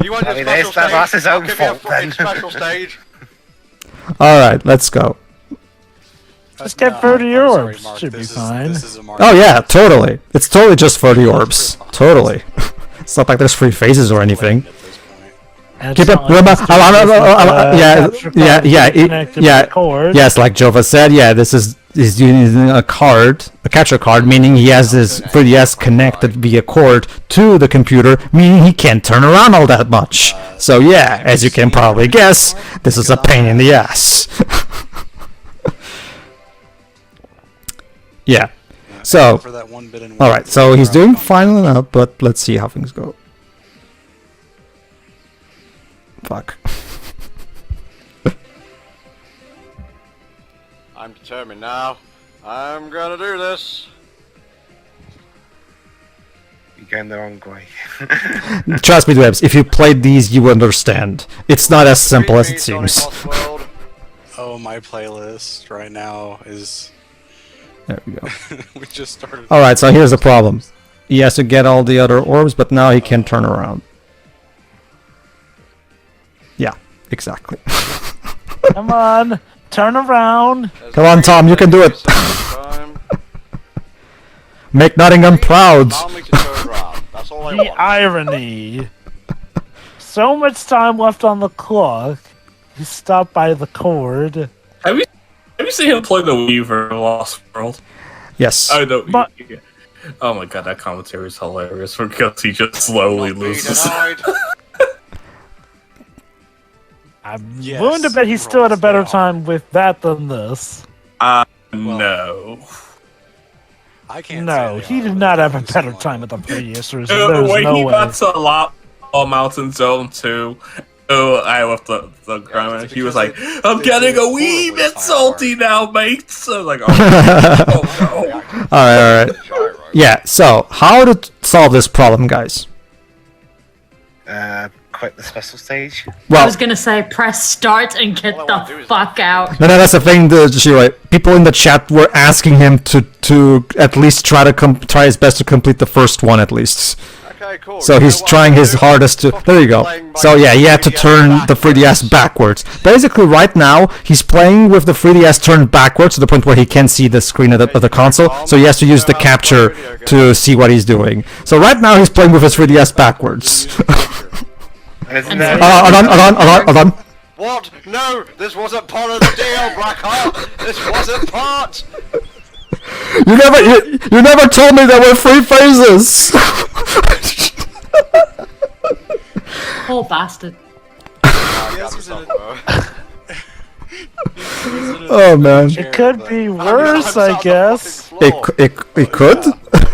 You want I a mean, special stage? that's his own I'll give you a fault then. fucking special stage. All right, let's go. Just get 30 orbs. Should be fine. Oh yeah, totally. It's totally just 30 orbs. Totally. It's not like there's 3 phases or anything. And Keep it's it. not like it's Yeah. cord. Yes, like Jova said. Yeah, he's using a catcher card, meaning he has his 3DS connected via cord to the computer, meaning he can't turn around all that much. So yeah, as you can probably guess, this is a pain in the ass. Yeah. So, alright, so he's doing fine enough, but let's see how things go. Fuck. I'm determined now. I'm gonna do this. You're going the wrong way. Trust me, Dwebs, if you played these, you understand. It's not as simple as it seems. Oh, my playlist right now is... There we go. We just started... Alright, so here's the problem. He has to get all the other orbs, but now he can turn around. Yeah, exactly. Come on, turn around. Come on, Tom, you can do it. Make Nottingham proud. The irony. So much time left on the clock. You stop by the cord. Have you seen him play the Weaver in Lost World? Yes. I know. But- Oh my god, that commentary is hilarious because he just slowly loses. I'm willing to bet he still had a better time with that than this. No. I can't No, say he they did are, not but have a they're better similar. time with the previous version. There's When no he way. got to a lot of Mountain Zone 2, I left the grandma. He was like, I'm getting a wee bit salty now, mates. I was like, oh no. Alright. Yeah, so, how to solve this problem, guys? Quit the special stage. I Well, was gonna say press start and get the fuck out. no, that's the thing, Shiro. People in the chat were asking him to at least try his best to complete the first one at least. Okay, cool. So he's trying his hardest to. There you go. So yeah, he had to turn the 3DS backwards. Basically, right now he's playing with the 3DS turned backwards to the point where he can't see the screen of the console. So he has to use the capture to see what he's doing. So right now he's playing with his 3DS backwards. Hold on. What? No, this wasn't part of the deal, Blackheart. This wasn't part. You never told me there were 3 phases. Poor bastard. Oh man. It could be worse, I guess. It could.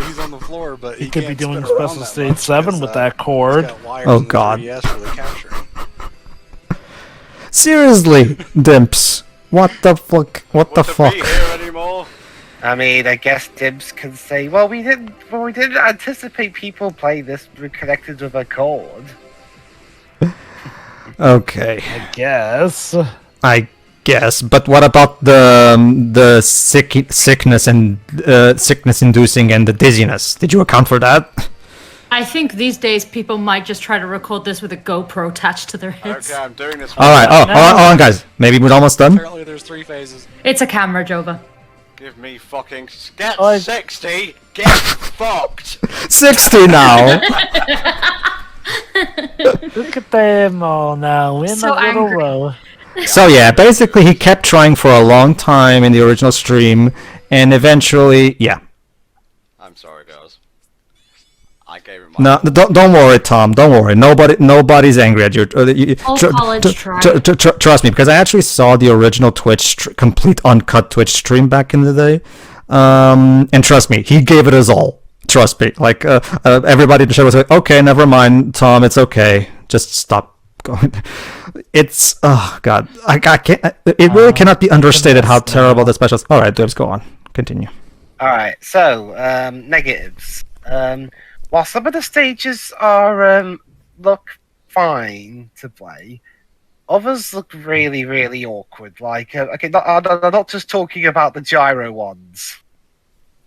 He's on the floor, but He could be doing Special Stage 7 with that cord. Oh god. Seriously, Dimps. What the fuck? What the fuck? I mean, I guess Dibs can say, well, we didn't anticipate people playing this connected with a cord. Okay. I guess. But what about the sickness and sickness inducing and the dizziness? Did you account for that? I think these days people might just try to record this with a GoPro attached to their heads. Okay, I'm doing this. All right. Hold on, guys. Maybe we're almost done. Apparently, there's 3 phases. It's a camera, Jova. Give me fucking get 60. Get fucked. 60 now. Look at them all now in So a little angry. row. So yeah, basically he kept trying for a long time in the original stream, and eventually, yeah. I'm sorry, guys. I gave it my. No, don't worry, Tom. Don't worry. Nobody's angry at you. Trust me, because I actually saw the original complete uncut Twitch stream back in the day, and trust me, he gave it his all. Trust me. Like everybody in the show was like, "Okay, never mind, Tom. It's okay. Just stop going." It's god. I can't. It really cannot be understated how terrible the specials. All right, Dibs, go on. Continue. All right, so negatives. While some of the stages are look fine to play, others look really, really awkward. Like, okay, I'm not just talking about the gyro ones.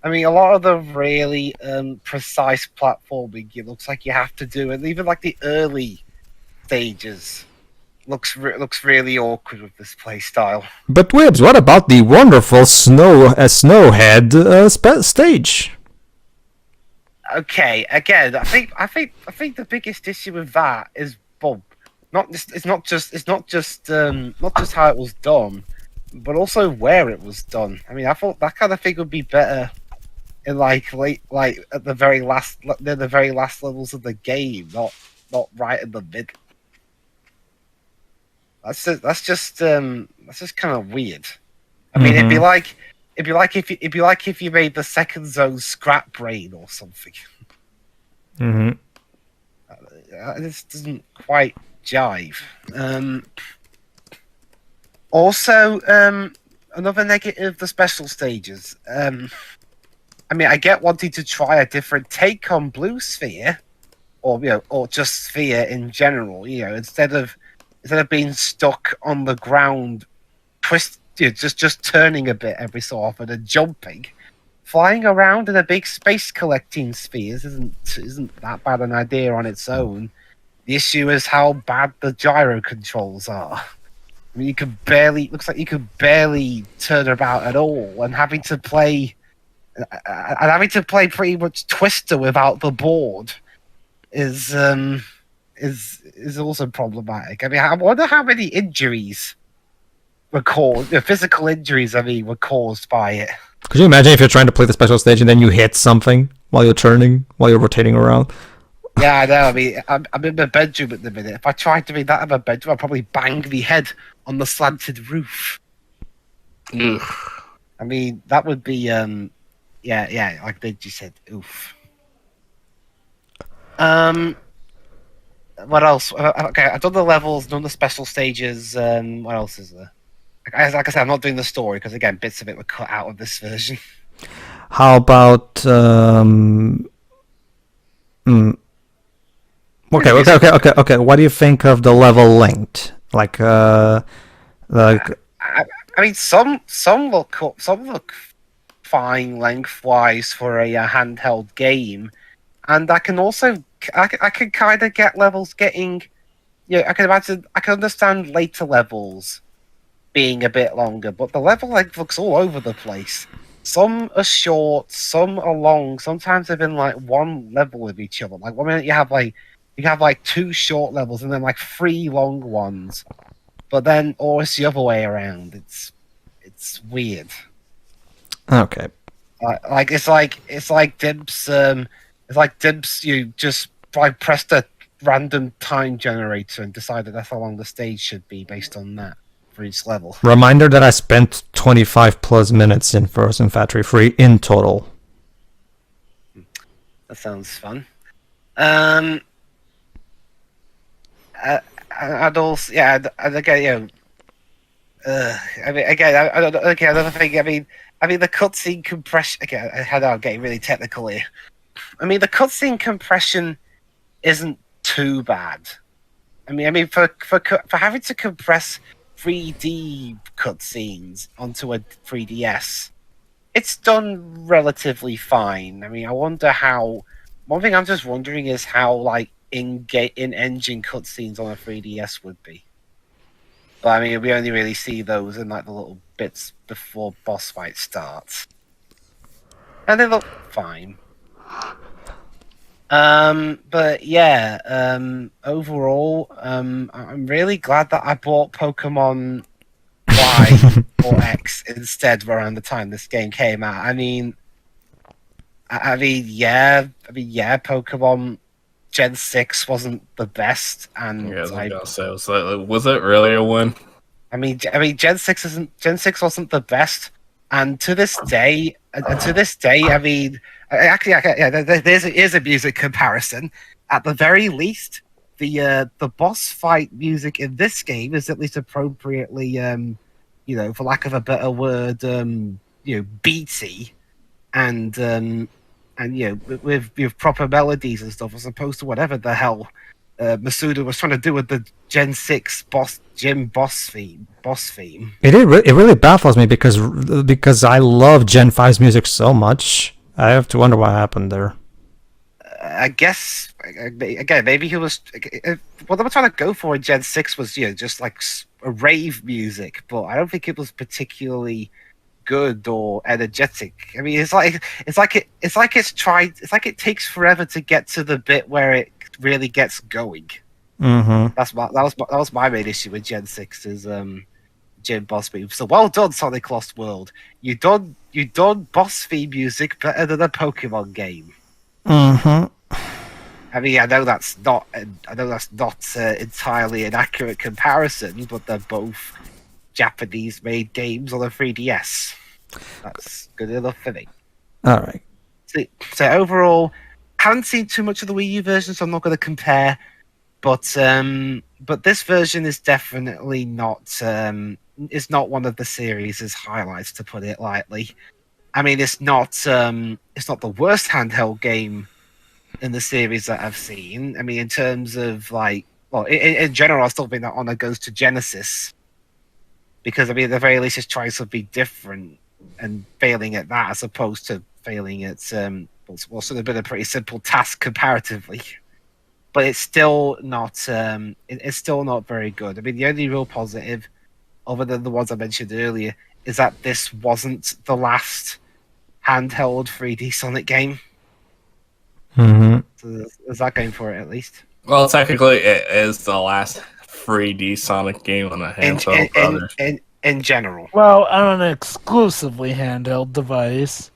I mean, a lot of the really precise platforming, it looks like you have to do, and even like the early stages looks really awkward with this play style. But Wibbs, what about the wonderful snowhead stage? Okay, again, I think the biggest issue with that is Bob. It's not just how it was done, but also where it was done. I mean, I thought that kind of thing would be better in like at the very last levels of the game, not right in the middle. That's just kind of weird. I mean, it'd be like if you made the second zone scrap brain or something. This doesn't quite jive. Also, another negative: the special stages. I I mean, I get wanting to try a different take on Blue Sphere, or just Sphere in general. Instead of being stuck on the ground, just turning a bit every so often and jumping. Flying around in a big space collecting spheres isn't that bad an idea on its own. The issue is how bad the gyro controls are. I mean, looks like you could barely turn about at all, and having to play pretty much Twister without the board is also problematic. I mean, I wonder how many injuries physical injuries were caused by it. Could you imagine if you're trying to play the special stage and then you hit something while you're rotating around? Yeah, I know. I mean, I'm in my bedroom at the minute. If I tried to be that in my bedroom, I'd probably bang my head on the slanted roof. Ugh. I mean, that would be, yeah, like they just said, oof. What else? Okay, I've done the levels, done the special stages. What else is there? Like I said, I'm not doing the story because, again, bits of it were cut out of this version. How about Okay. What do you think of the level length? I mean, some look fine lengthwise for a handheld game, and I can kind of get levels getting. I can understand later levels being a bit longer, but the level length looks all over the place. Some are short, some are long. Sometimes they've been like one level with each other. Like 1 minute you have like 2 short levels and then like 3 long ones. But then, or it's the other way around. It's weird. Okay. It's like Dibs. It's like Dibs. You just pressed a random time generator and decided that's how long the stage should be based on that for each level. Reminder that I spent 25 plus minutes in Frozen Factory 3 in total. That sounds fun. I'd also, and again, another thing. I mean, the cutscene compression. Again, I'm getting really technical here. I mean, the cutscene compression isn't too bad. I mean, for having to compress 3D cutscenes onto a 3DS, it's done relatively fine. I mean, I wonder how. One thing I'm just wondering is how like in-engine cutscenes on a 3DS would be. But I mean, we only really see those in like the little bits before boss fight starts, and they look fine. But yeah, overall, I'm really glad that I bought Pokemon Y or X instead around the time this game came out. I mean, Pokemon Gen 6 wasn't the best, and yeah, I was gonna say, was it really a win? I mean, Gen 6 wasn't the best, and to this day, I mean, actually, here's a music comparison. At the very least, the boss fight music in this game is at least appropriately, for lack of a better word, beaty, and with proper melodies and stuff, as opposed to whatever the hell Masuda was trying to do with the Gen 6 boss theme. It really baffles me because I love Gen 5's music so much. I have to wonder what happened there. I guess again, maybe he was. What they were trying to go for in Gen 6 was just like a rave music, but I don't think it was particularly good or energetic. I mean, it's like it takes forever to get to the bit where it really gets going. Mm-hmm. That was my main issue with Gen 6 is Gen boss theme. So well done, Sonic Lost World. You done boss theme music better than a Pokemon game. Mm-hmm. I mean, I know that's not entirely an accurate comparison, but they're both Japanese-made games on a 3DS. That's good enough for me. All right. So overall, haven't seen too much of the Wii U version, so I'm not going to compare. But this version is definitely not one of the series' highlights, to put it lightly. I mean, it's not it's not the worst handheld game in the series that I've seen. I mean, in terms of like, well, in general, I still think that Honor goes to Genesis because I mean, at the very least, it's trying to be different and failing at that as opposed to failing at what's sort of been a pretty simple task comparatively. But it's still not it's still not very good. I mean, the only real positive, other than the ones I mentioned earlier, is that this wasn't the last handheld 3D Sonic game. Mm-hmm. So there's that going for it at least. Well, technically, it is the last 3D Sonic game on a handheld. In general. Well, on an exclusively handheld device.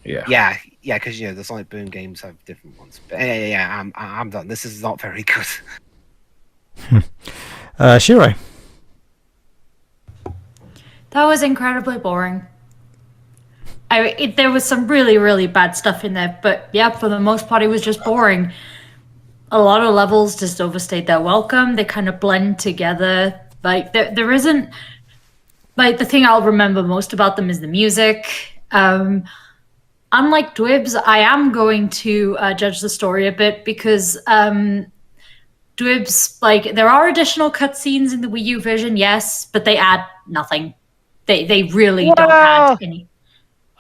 Yeah, because the Sonic Boom games have different ones. But yeah, I'm done. This is not very good. Shirai. That was incredibly boring. There was some really, really bad stuff in there, but yeah, for the most part, it was just boring. A lot of levels just overstayed their welcome. They kind of blend together. Like there isn't, like, the thing I'll remember most about them is the music. Unlike Dwibs, I am going to judge the story a bit because Dwibs, like, there are additional cutscenes in the Wii U version, yes, but they add nothing. They really don't add any.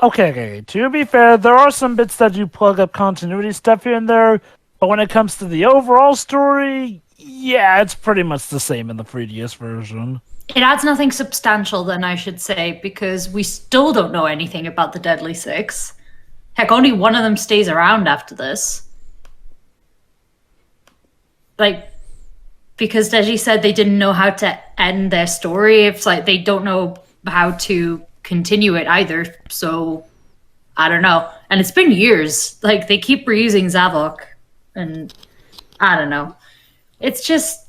Okay. To be fair, there are some bits that do plug up continuity stuff here and there, but when it comes to the overall story, yeah, it's pretty much the same in the 3DS version. It adds nothing substantial, then, I should say, because we still don't know anything about the Deadly Six. Heck, only one of them stays around after this. Like, because Deji said they didn't know how to end their story. It's like they don't know how to continue it either. So, I don't know. And it's been years. Like, they keep reusing Zavok. And I don't know. It's just...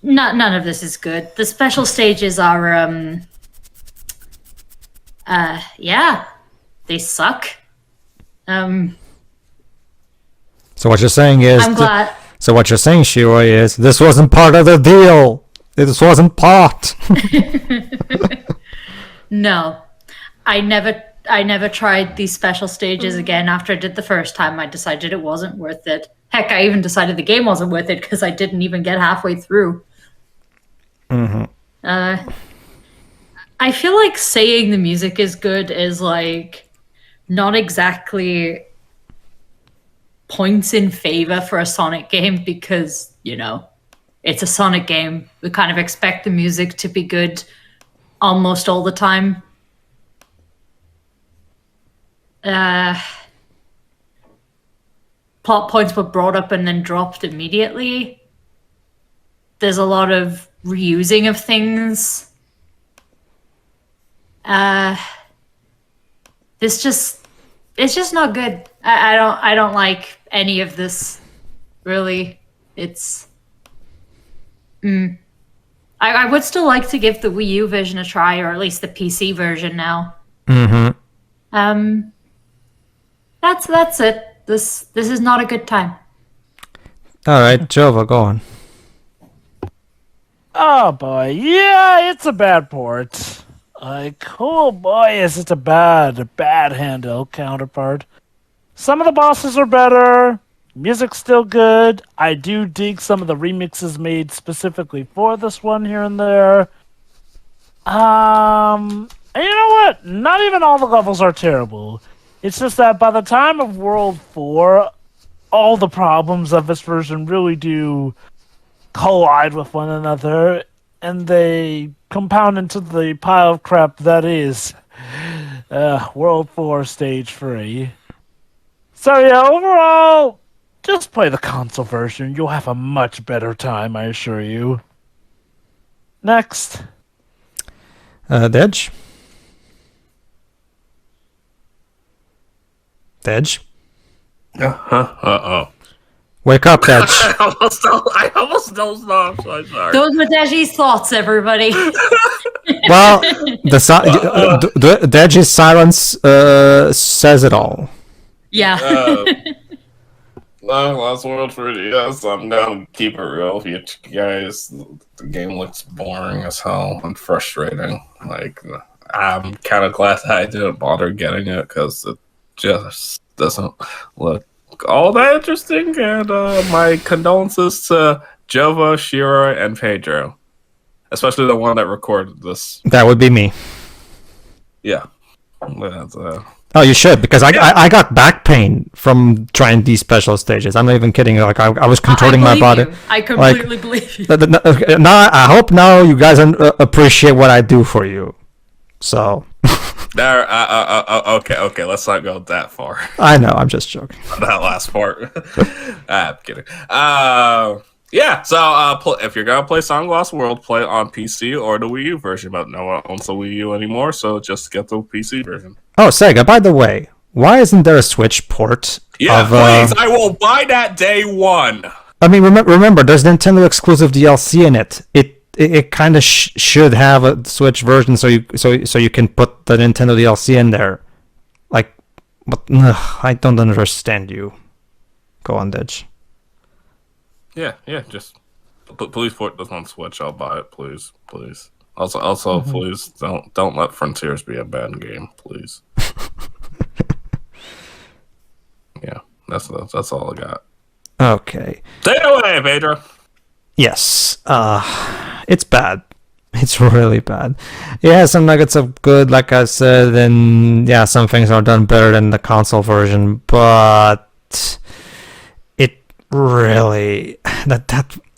none of this is good. The special stages are, yeah. They suck. So what you're saying is... I'm glad... So what you're saying, Shirai, is this wasn't part of the deal. This wasn't part. No, I never tried these special stages again after I did the first time. I decided it wasn't worth it. Heck, I even decided the game wasn't worth it because I didn't even get halfway through. Mm-hmm. I feel like saying the music is good is like not exactly points in favor for a Sonic game because, it's a Sonic game. We kind of expect the music to be good almost all the time. Plot points were brought up and then dropped immediately. There's a lot of reusing of things. It's just not good. I don't like any of this, really. It's... I would still like to give the Wii U version a try, or at least the PC version now. Mm-hmm. That's it. This is not a good time. All right, Jova, go on. Oh boy, yeah, it's a bad port. Like, oh boy, is it a bad handheld counterpart. Some of the bosses are better. Music's still good. I do dig some of the remixes made specifically for this one here and there. And you know what? Not even all the levels are terrible. It's just that by the time of World 4, all the problems of this version really do collide with one another, and they compound into the pile of crap that is World 4 Stage 3. So yeah, overall, just play the console version. You'll have a much better time, I assure you. Next. Dej? Dej? Uh-oh. Wake up, Dej. I almost dozed off, so I'm sorry. Those were Deji's thoughts, everybody. Well, Deji's silence says it all. Yeah. Last World 3DS, I'm gonna keep it real with you guys. The game looks boring as hell and frustrating. Like, I'm kind of glad that I didn't bother getting it because it just doesn't look all that interesting. And my condolences to Jova, Shira, and Pedro, especially the one that recorded this. That would be me. Yeah. Oh, you should, because I got back pain from trying these special stages. I'm not even kidding. Like I was contorting my body. You. I completely believe you. Now I hope now you guys appreciate what I do for you. So. Okay. Let's not go that far. I know. I'm just joking. That last part. I'm kidding. Yeah. So if you're gonna play Sonic Lost World, play it on PC or the Wii U version. But no one owns the Wii U anymore, so just get the PC version. Oh, Sega, by the way, why isn't there a Switch port? Yeah, please, I will buy that day one. I mean, remember, there's Nintendo exclusive DLC in it. It kind of should have a Switch version, so you can put the Nintendo DLC in there. Like, but I don't understand you. Go on, Dej. Yeah, just please put this on Switch. I'll buy it, please. Also, please don't let Frontiers be a bad game, please. Yeah, that's all I got. Okay. Take it away, Pedro. Yes. It's bad. It's really bad. It has some nuggets of good, like I said, and yeah, some things are done better than the console version, but it really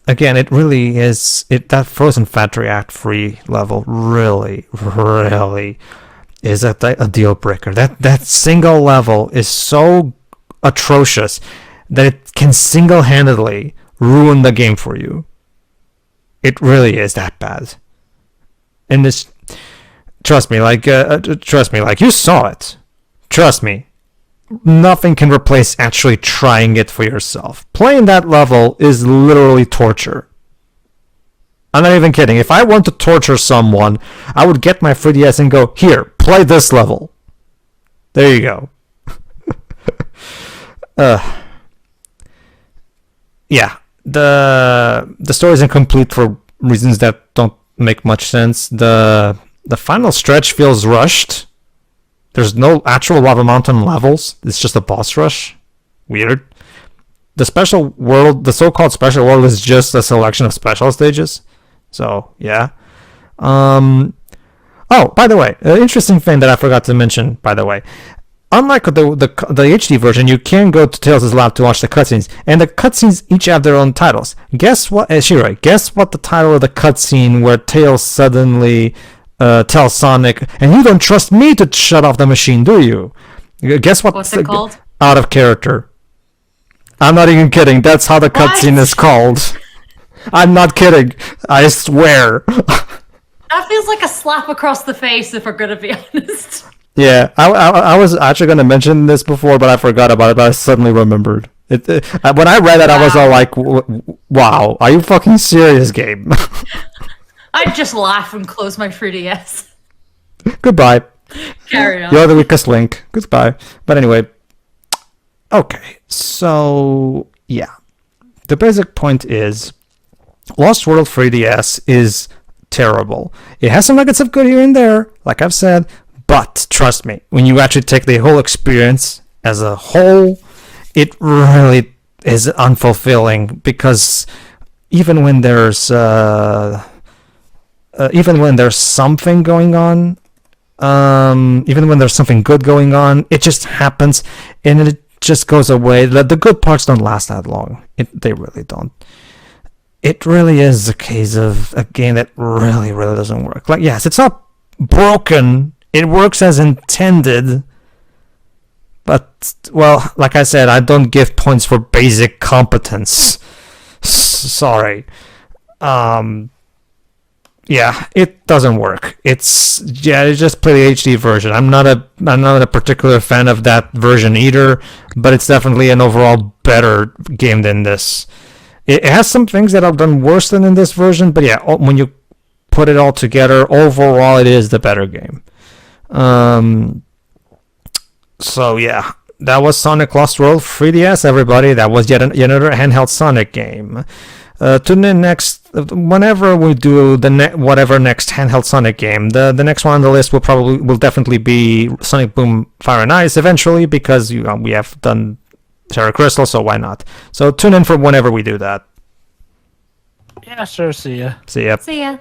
it really is that Frozen Factory Act 3 level really is a deal breaker. That single level is so atrocious that it can single-handedly ruin the game for you. It really is that bad. And this, trust me, like you saw it. Trust me. Nothing can replace actually trying it for yourself. Playing that level is literally torture. I'm not even kidding. If I want to torture someone, I would get my 3DS and go, here, play this level. There you go. Yeah, the story is incomplete for reasons that don't make much sense. The final stretch feels rushed. There's no actual Lava Mountain levels. It's just a boss rush. Weird. The so-called special world is just a selection of special stages. So, yeah. Oh, by the way, an interesting thing that I forgot to mention, by the way. Unlike the HD version, you can go to Tails' lab to watch the cutscenes, and the cutscenes each have their own titles. Guess what, Shira? Guess what the title of the cutscene where Tails suddenly tells Sonic, and you don't trust me to shut off the machine, do you? Guess what? What's it called? Out of character. I'm not even kidding. That's how the cutscene is called. I'm not kidding. I swear. That feels like a slap across the face, if we're gonna be honest. Yeah, I was actually going to mention this before, but I forgot about it, but I suddenly remembered. When I read it, I was all like, wow, are you fucking serious, game? I'd just laugh and close my 3DS. Goodbye. Carry on. You're the weakest link. Goodbye. But anyway, okay, so yeah. The basic point is, Lost World 3DS is terrible. It has some nuggets of good here and there, like I've said, but trust me, when you actually take the whole experience as a whole, it really is unfulfilling, because even when there's something going on, even when there's something good going on, it just happens and it just goes away. The good parts don't last that long. They really don't. It really is a case of a game that really doesn't work. Like, yes, it's not broken. It works as intended. But, well, like I said, I don't give points for basic competence. Sorry. Yeah, it doesn't work. Just play the HD version. I'm not a particular fan of that version either, but it's definitely an overall better game than this. It has some things that are done worse than in this version, but yeah, when you put it all together, overall it is the better game. So yeah, that was Sonic Lost World 3DS, everybody. That was yet another handheld Sonic game. Tune in next whenever we do whatever next handheld Sonic game, the next one on the list will definitely be Sonic Boom Fire and Ice eventually, because we have done Terra Crystal, so why not? So tune in for whenever we do that. Yeah, sure. See ya. See ya. See ya.